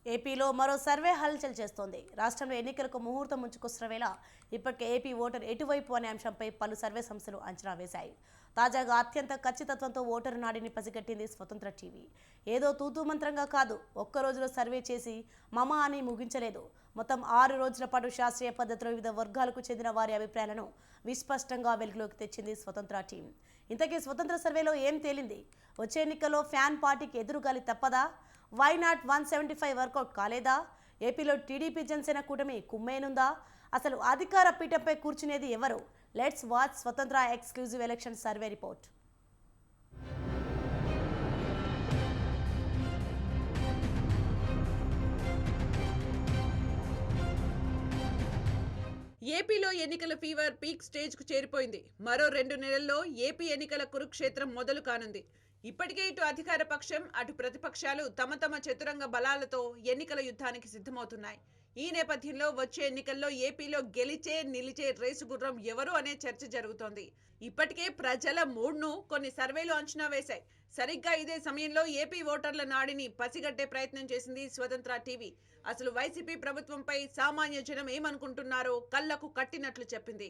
ఏపీలో మరో సర్వే హల్చల్ చేస్తోంది. రాష్ట్రంలో ఎన్నికలకు ముహూర్తం ముంచుకొస్తున్న వేళ ఇప్పటికే ఏపీ ఓటర్ ఎటువైపు అనే అంశంపై పలు సర్వే సంస్థలు అంచనా వేశాయి. తాజాగా అత్యంత ఖచ్చితత్వంతో ఓటరు నాడిని పసిగట్టింది స్వతంత్ర టీవీ. ఏదో తూతూ మంత్రంగా కాదు, ఒక్క రోజులో సర్వే చేసి మమ అని ముగించలేదు. మొత్తం 6 రోజుల పాటు శాస్త్రీయ పద్ధతిలో వివిధ వర్గాలకు చెందిన వారి అభిప్రాయాలను విస్పష్టంగా వెలుగులోకి తెచ్చింది స్వతంత్ర టీం. ఇంతకీ స్వతంత్ర సర్వేలో ఏం తేలింది? వచ్చే ఎన్నికల్లో ఫ్యాన్ పార్టీకి ఎదురుగాలి తప్పదా? వై నాట్ 175 వర్కౌట్ కాలేదా? ఏపీలో టీడీపీ జనసేన కూటమి కుమ్మేనుందా? అసలు అధికార పీఠంపై కూర్చునేది ఎవరు? లెట్స్ వాచ్ స్వతంత్ర ఎక్స్క్లూజివ్ ఎలక్షన్ సర్వే రిపోర్ట్. ఏపీలో ఎన్నికల ఫీవర్ పీక్ స్టేజ్ కు చేరిపోయింది. మరో 2 నెలల్లో ఏపీ ఎన్నికల కురుక్షేత్రం మొదలు కానుంది. ఇప్పటికే ఇటు అధికార పక్షం అటు ప్రతిపక్షాలు తమ తమ చతురంగ బలాలతో ఎన్నికల యుద్ధానికి సిద్ధమవుతున్నాయి. ఈ నేపథ్యంలో వచ్చే ఎన్నికల్లో ఏపీలో గెలిచే నిలిచే రేసు గుర్రం ఎవరు అనే చర్చ జరుగుతోంది. ఇప్పటికే ప్రజల మూడ్ను కొన్ని సర్వేలు అంచనా వేశాయి. సరిగ్గా ఇదే సమయంలో ఏపీ ఓటర్ల నాడిని పసిగట్టే ప్రయత్నం చేసింది స్వతంత్ర టీవీ. అసలు వైసీపీ ప్రభుత్వంపై సామాన్య జనం ఏమనుకుంటున్నారో కళ్లకు కట్టినట్లు చెప్పింది.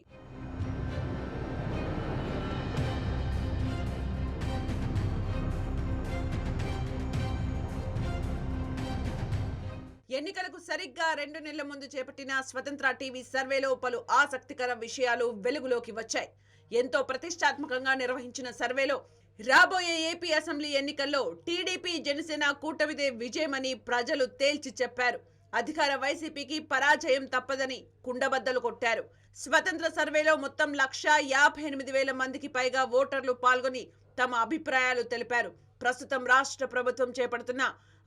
ఎన్నికలకు సరిగ్గా 2 నెలల ముందు చేపట్టిన స్వతంత్ర టీవీ సర్వేలో పలు ఆసక్తికర విషయాలు వెలుగులోకి వచ్చాయి. ఎంతో ప్రతిష్టాత్మకంగా నిర్వహించిన సర్వేలో రాబోయే ఏపీ అసెంబ్లీ ఎన్నికల్లో టీడీపీ జనసేన కూటమిదే విజయమని ప్రజలు తేల్చి చెప్పారు. అధికార వైసీపీకి పరాజయం తప్పదని కుండబద్దలు కొట్టారు. స్వతంత్ర సర్వేలో మొత్తం 1,58,000 మందికి పైగా ఓటర్లు పాల్గొని తమ అభిప్రాయాలు తెలిపారు. ప్రస్తుతం రాష్ట్ర ప్రభుత్వం చేపడుతున్న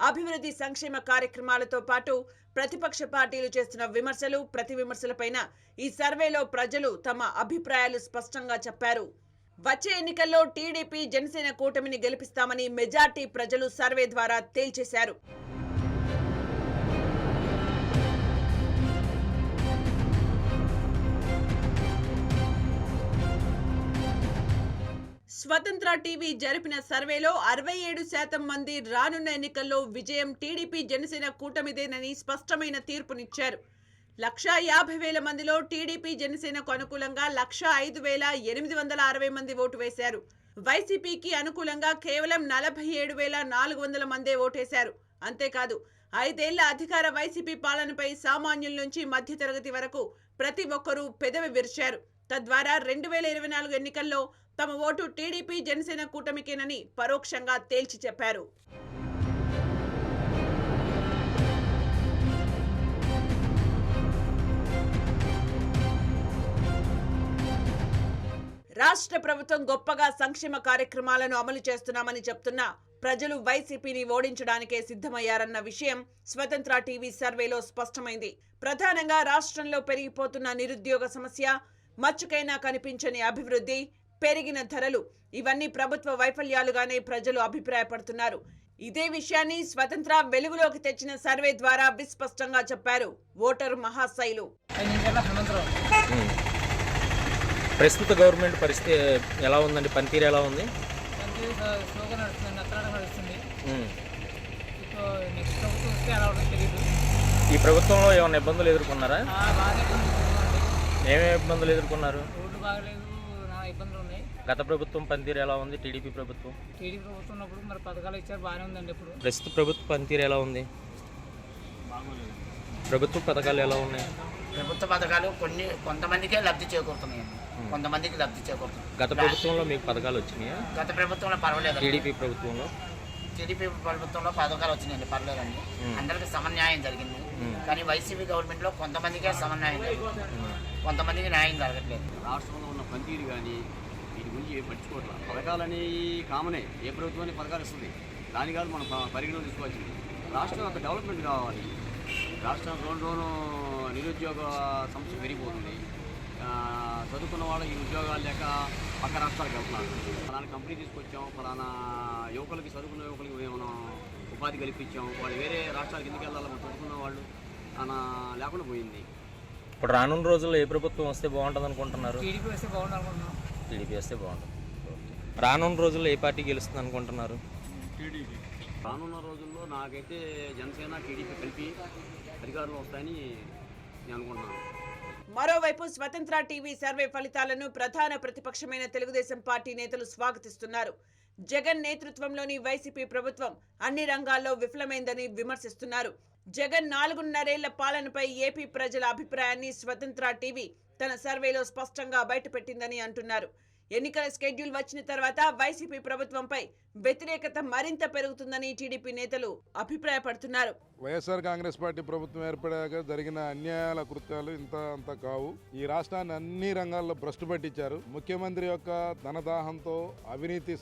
అభివృద్ధి సంక్షేమ కార్యక్రమాలతో పాటు ప్రతిపక్ష పార్టీలు చేస్తున్న విమర్శలు ప్రతి విమర్శలపైన ఈ సర్వేలో ప్రజలు తమ అభిప్రాయాలు స్పష్టంగా చెప్పారు. వచ్చే ఎన్నికల్లో టీడీపీ జనసేన కూటమిని గెలిపిస్తామని మెజార్టీ ప్రజలు సర్వే ద్వారా తేల్చేశారు. స్వతంత్ర టీవీ జరిపిన సర్వేలో 67% మంది రానున్న ఎన్నికల్లో విజయం టీడీపీ జనసేన కూటమిదేనని స్పష్టమైన తీర్పునిచ్చారు. 1,50,000 మందిలో టీడీపీ జనసేనకు అనుకూలంగా 105,860 మంది ఓటు వేశారు. వైసీపీకి అనుకూలంగా కేవలం 47,400 మందే ఓటేశారు. అంతేకాదు 5 ఏళ్ల అధికార వైసీపీ పాలనపై సామాన్యుల నుంచి మధ్యతరగతి వరకు ప్రతి ఒక్కరూ పెదవి విరిచారు. తద్వారా 2024 ఎన్నికల్లో తమ ఓటు టీడీపీ జనసేన కూటమికేనని పరోక్షంగా తేల్చి చెప్పారు. రాష్ట్ర ప్రభుత్వం గొప్పగా సంక్షేమ కార్యక్రమాలను అమలు చేస్తున్నామని చెప్తున్న ప్రజలు వైసీపీని ఓడించడానికే సిద్ధమయ్యారన్న విషయం స్వతంత్ర టీవీ సర్వేలో స్పష్టమైంది. ప్రధానంగా రాష్ట్రంలో పెరిగిపోతున్న నిరుద్యోగ సమస్య, మచ్చుకైనా కనిపించని అభివృద్ధి, పెరిగిన ధరలు ఇవన్నీ ప్రభుత్వ వైఫల్యాలుగానే ప్రజలు అభిప్రాయపడుతున్నారు. ఇదే విషయాన్ని స్వతంత్ర వెలుగులోకి తెచ్చిన సర్వే ద్వారా విస్పష్టంగా చెప్పారు ఓటరు మహాశైలు. ప్రస్తుత గవర్నమెంట్ పరిస్థితి ఎలా ఉందండి? పనితీరు ఎలా ఉంది? ఈ ప్రభుత్వంలో ఏమైనా ఇబ్బందులు ఎదుర్కొన్నారా? ఏమేమి ఇబ్బందులు ఎదుర్కొన్నారు? గత ప్రభుత్వం పనితీరు ఎలా ఉంది? టీడీపీ ప్రభుత్వం ఉన్నప్పుడు మరి పథకాలు ఇచ్చారు, బాగానే ఉందండి. ఇప్పుడు ప్రస్తుత ప్రభుత్వ పనితీరు ఎలా ఉంది? ప్రభుత్వ పథకాలు ఎలా ఉన్నాయి? ప్రభుత్వ పథకాలు కొంతమందికే లబ్ధి చేకూరుతున్నాయి, కొంతమందికి లబ్ధి చేకూరుతున్నాయి. గత ప్రభుత్వంలో మీకు పథకాలు వచ్చినాయా? గత ప్రభుత్వంలో పర్వాలేదు. టీడీపీ ప్రభుత్వంలో పథకాలు వచ్చినాయండి, పర్లేదండి. అందరికి సమన్యాయం జరిగింది. కానీ వైసీపీ గవర్నమెంట్లో కొంతమందికే సమన్యాయం జరిగింది, కొంతమందికి న్యాయం జరగట్లేదు. రాష్ట్రంలో ఉన్న పనితీరు కానీ వీటి గురించి పట్టించుకోవట్లేదు. పథకాలు అనేవి కామనే, ఏ ప్రభుత్వాన్ని పథకాలు ఇస్తుంది, దాని కాదు మనం పరిగణలో తీసుకోవాల్సింది. రాష్ట్రం ఒక డెవలప్మెంట్ కావాలి. రాష్ట్రం రోజు నిరుద్యోగ సమస్య పెరిగిపోతుంది. చదువుకున్న వాళ్ళు ఈ ఉద్యోగాలు లేక పక్క రాష్ట్రాలకు వెళ్తున్నారు. ఫలానా కంపెనీ తీసుకొచ్చాం, ఫలానా యువకులకి, చదువుకున్న యువకులకి మనం ఉపాధి కల్పించాం, వాళ్ళు వేరే రాష్ట్రాలకు ఎందుకు వెళ్ళాలి, మనం చదువుకున్న వాళ్ళు లేకుండా పోయింది. ఇప్పుడు రానున్న రోజుల్లో ఏ ప్రభుత్వం వస్తే బాగుంటుంది అనుకుంటున్నారు? టీడీపీ వస్తే బాగుంటుంది అనుకుంటున్నాం. టీడీపీ వస్తే బాగుంటుంది. రానున్న రోజుల్లో ఏ పార్టీ గెలుస్తుంది అనుకుంటున్నారు? రానున్న రోజుల్లో నాకైతే జనసేన టీడీపీ కలిపి అధికారంలో వస్తాయని నేను అనుకుంటున్నాను. మరోవైపు స్వతంత్ర టీవీ సర్వే ఫలితాలను ప్రధాన ప్రతిపక్షమైన తెలుగుదేశం పార్టీ నేతలు స్వాగతిస్తున్నారు. జగన్ నేతృత్వంలోని వైసీపీ ప్రభుత్వం అన్ని రంగాల్లో విఫలమైందని విమర్శిస్తున్నారు. జగన్ 4.5 పాలనపై ఏపీ ప్రజల అభిప్రాయాన్ని స్వతంత్ర టీవీ తన సర్వేలో స్పష్టంగా బయటపెట్టిందని అంటున్నారు. ఎన్నికల షెడ్యూల్ వచ్చిన తర్వాత వైసీపీ ప్రభుత్వంపై వ్యతిరేకత మరింత పెరుగుతుందని టీడీపీ నేతలు అభిప్రాయపడుతున్నారు. వైఎస్ఆర్ కాంగ్రెస్ పార్టీ ప్రభుత్వం ఏర్పడాక జరిగిన అన్యాయాల కృత్యాలు ఇంత అంత కావు. ఈ రాష్ట్రాన్ని అన్ని రంగాల్లో భ్రష్టు పట్టించారు. ముఖ్యమంత్రి యొక్క ధనదాహంతో అవినీతి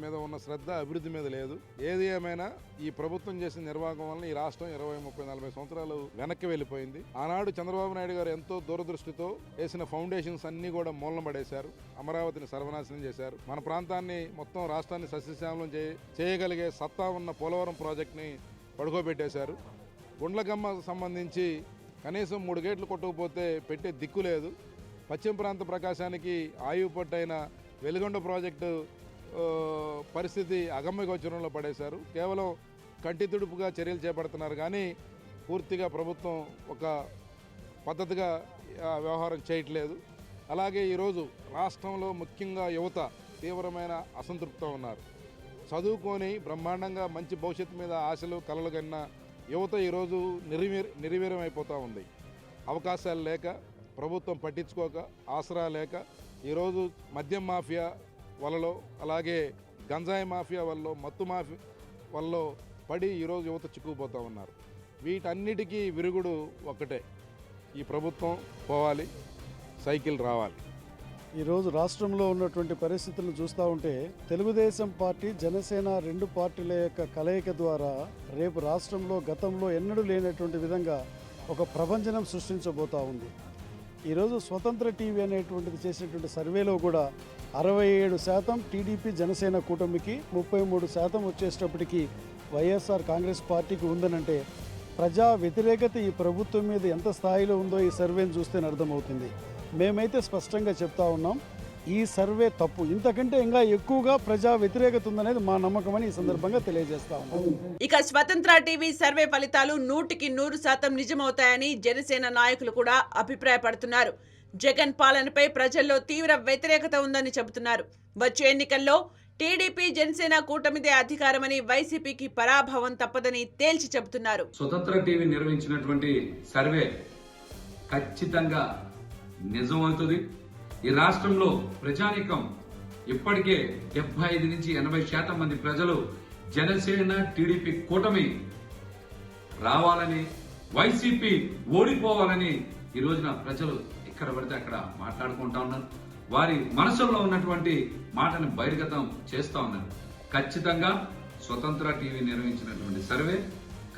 మీద ఉన్న శ్రద్ధ అభివృద్ధి మీద లేదు. ఏది ఏమైనా ఈ ప్రభుత్వం చేసిన నిర్వాహకం వల్ల ఈ రాష్ట్రం 20, 30, 40 సంవత్సరాలు వెనక్కి వెళ్ళిపోయింది. ఆనాడు చంద్రబాబు నాయుడు గారు ఎంతో దూరదృష్టితో వేసిన ఫౌండేషన్స్ అన్ని కూడా మూలన పడేశారు. అమరావతిని సర్వనాశనం చేశారు. మన ప్రాంతాన్ని మొత్తం రాష్ట్రాన్ని సస్యశ్యామలం చేయగలిగే సత్తా ఉన్న పోలవరం ప్రాజెక్ట్ని పడుకోబెట్టేశారు. గుండ్లకమ్మ సంబంధించి కనీసం 3 గేట్లు కొట్టకపోతే పెట్టే దిక్కు లేదు. పశ్చిమ ప్రాంత ప్రకాశానికి ఆయువు పట్టైన వెలుగొండ ప్రాజెక్టు పరిస్థితి అగమ్యగోచరంలో పడేశారు. కేవలం కంటి తుడుపుగా చర్యలు చేపడుతున్నారు కానీ పూర్తిగా ప్రభుత్వం ఒక పద్ధతిగా వ్యవహారం చేయట్లేదు. అలాగే ఈరోజు రాష్ట్రంలో ముఖ్యంగా యువత తీవ్రమైన అసంతృప్తితో ఉన్నారు. చదువుకొని బ్రహ్మాండంగా మంచి భవిష్యత్తు మీద ఆశలు కలలు కన్నా యువత ఈరోజు నిర్వీర్యం అయిపోతూ ఉంది. అవకాశాలు లేక, ప్రభుత్వం పట్టించుకోక, ఆసరా లేక ఈరోజు మద్యం మాఫియా వలలో, అలాగే గంజాయి మాఫియా వల్ల, మత్తు మాఫియా వల్ల పడి ఈరోజు యువత చిక్కుకుపోతూ ఉన్నారు. వీటన్నిటికీ విరుగుడు ఒక్కటే, ఈ ప్రభుత్వం పోవాలి, సైకిల్ రావాలి. ఈరోజు రాష్ట్రంలో ఉన్నటువంటి పరిస్థితులను చూస్తూ ఉంటే తెలుగుదేశం పార్టీ, జనసేన 2 పార్టీల యొక్క కలయిక ద్వారా రేపు రాష్ట్రంలో గతంలో ఎన్నడూ లేనటువంటి విధంగా ఒక ప్రభంజనం సృష్టించబోతూ ఉంది. ఈరోజు స్వతంత్ర టీవీ అనేటువంటిది చేసినటువంటి సర్వేలో కూడా 67% టీడీపీ జనసేన కూటమికి, 33% వచ్చేటప్పటికి వైఎస్ఆర్ కాంగ్రెస్ పార్టీకి ఉందనంటే ప్రజా వ్యతిరేకత ఈ ప్రభుత్వం మీద ఎంత స్థాయిలో ఉందో ఈ సర్వేని చూస్తేనే అర్థమవుతుంది. మేమైతే స్పష్టంగా చెప్తా ఉన్నాం, ఈ సర్వే తప్పు. ఇంతకంటే ఇంకా ఎక్కువగా ప్రజా వ్యతిరేకత ఉందనేది మా నమ్మకం అని ఈ సందర్భంగా తెలియజేస్తా ఉన్నాం. ఇక స్వతంత్ర టీవీ సర్వే ఫలితాలు 100% నిజమవుతాయని జనసేన నాయకులు కూడా అభిప్రాయపడుతున్నారు. జగన్ పాలనపై ప్రజల్లో తీవ్ర వ్యతిరేకత ఉందని చెబుతున్నారు. వచ్చే ఎన్నికల్లో టీడీపీ, జనసేన కూటమిదే అధికారమని, వైసీపీకి పరాభవం తప్పదని తేల్చి చెబుతున్నారు. స్వతంత్ర టీవీ నిర్వహించినటువంటి సర్వే ఖచ్చితంగా నిజమవుతుంది. ఈ రాష్ట్రంలో ప్రజానీకం ఇప్పటికే 75 నుంచి 80% మంది ప్రజలు జనసేన టీడీపీ కూటమి రావాలని, వైసీపీ ఓడిపోవాలని ఈ రోజున ప్రజలు ఎక్కడ పడితే అక్కడ మాట్లాడుకుంటా ఉన్నారు. వారి మనసులో ఉన్నటువంటి మాటను బహిర్గతం చేస్తూ ఉన్నారు. ఖచ్చితంగా స్వతంత్ర టీవీ నిర్వహించినటువంటి సర్వే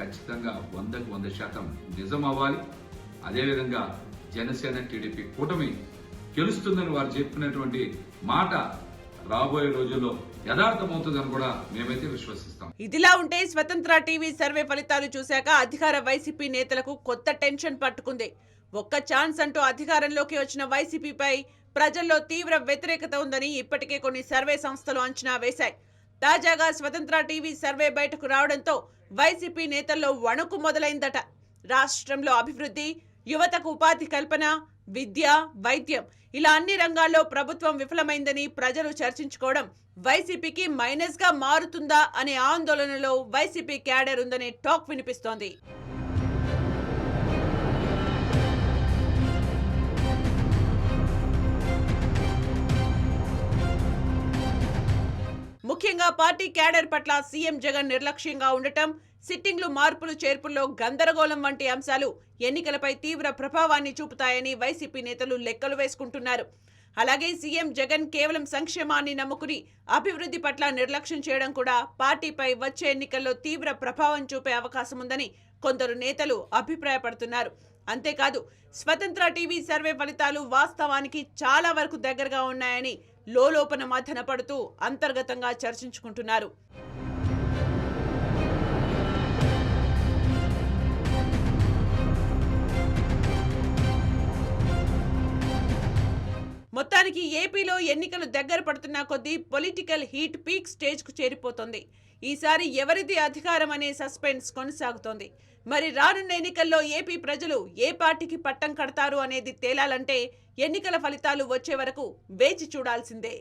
ఖచ్చితంగా 100% నిజం అవ్వాలి. అదేవిధంగా జనసేన టీడీపీ కూటమి గెలుస్తుందని వారు చెప్పినటువంటి మాట రాబోయే రోజుల్లో యథార్థమవుతుందని కూడా మేమైతే విశ్వసిస్తాం. ఇదిలా ఉంటే స్వతంత్ర టీవీ సర్వే ఫలితాలు చూశాక అధికార వైసీపీ నేతలకు కొత్త టెన్షన్ పట్టుకుంది. ఒక్క ఛాన్స్ అంటూ అధికారంలోకి వచ్చిన వైసీపీపై ప్రజల్లో తీవ్ర వ్యతిరేకత ఉందని ఇప్పటికే కొన్ని సర్వే సంస్థలు అంచనా వేశాయి. తాజాగా స్వతంత్ర టీవీ సర్వే బయటకు రావడంతో వైసీపీ నేతల్లో వణుకు మొదలైందట. రాష్ట్రంలో అభివృద్ధి, యువతకు ఉపాధి కల్పన, విద్య, వైద్యం ఇలా అన్ని రంగాల్లో ప్రభుత్వం విఫలమైందని ప్రజలు చర్చించుకోవడం వైసీపీకి మైనస్ గా మారుతుందా అనే ఆందోళనలో వైసీపీ క్యాడర్ ఉందనే టాక్ వినిపిస్తోంది. ముఖ్యంగా పార్టీ క్యాడర్ పట్ల సీఎం జగన్ నిర్లక్ష్యంగా ఉండటం, సిట్టింగ్లు, మార్పులు, చేర్పుల్లో గందరగోళం వంటి అంశాలు ఎన్నికలపై తీవ్ర ప్రభావాన్ని చూపుతాయని వైసీపీ నేతలు లెక్కలు వేసుకుంటున్నారు. అలాగే సీఎం జగన్ కేవలం సంక్షేమాన్ని నమ్ముకుని అభివృద్ధి పట్ల నిర్లక్ష్యం చేయడం కూడా పార్టీపై వచ్చే ఎన్నికల్లో తీవ్ర ప్రభావం చూపే అవకాశం ఉందని కొందరు నేతలు అభిప్రాయపడుతున్నారు. అంతేకాదు స్వతంత్ర టీవీ సర్వే ఫలితాలు వాస్తవానికి చాలా వరకు దగ్గరగా ఉన్నాయని లోలోపన మథన పడుతూ అంతర్గతంగా చర్చించుకుంటున్నారు. మొత్తానికి ఏపీలో ఎన్నికలు దగ్గర పడుతున్న కొద్దీ పొలిటికల్ హీట్ పీక్ స్టేజ్ కు చేరిపోతుంది. ఈసారి ఎవరిది అధికారం అనే సస్పెన్స్ కొనసాగుతోంది. మరి రానున్న ఎన్నికల్లో ఏపీ ప్రజలు ఏ పార్టీకి పట్టం కడతారు అనేది తేలాలంటే ఎన్నికల ఫలితాలు వచ్చే వరకు వేచి చూడాల్సిందే.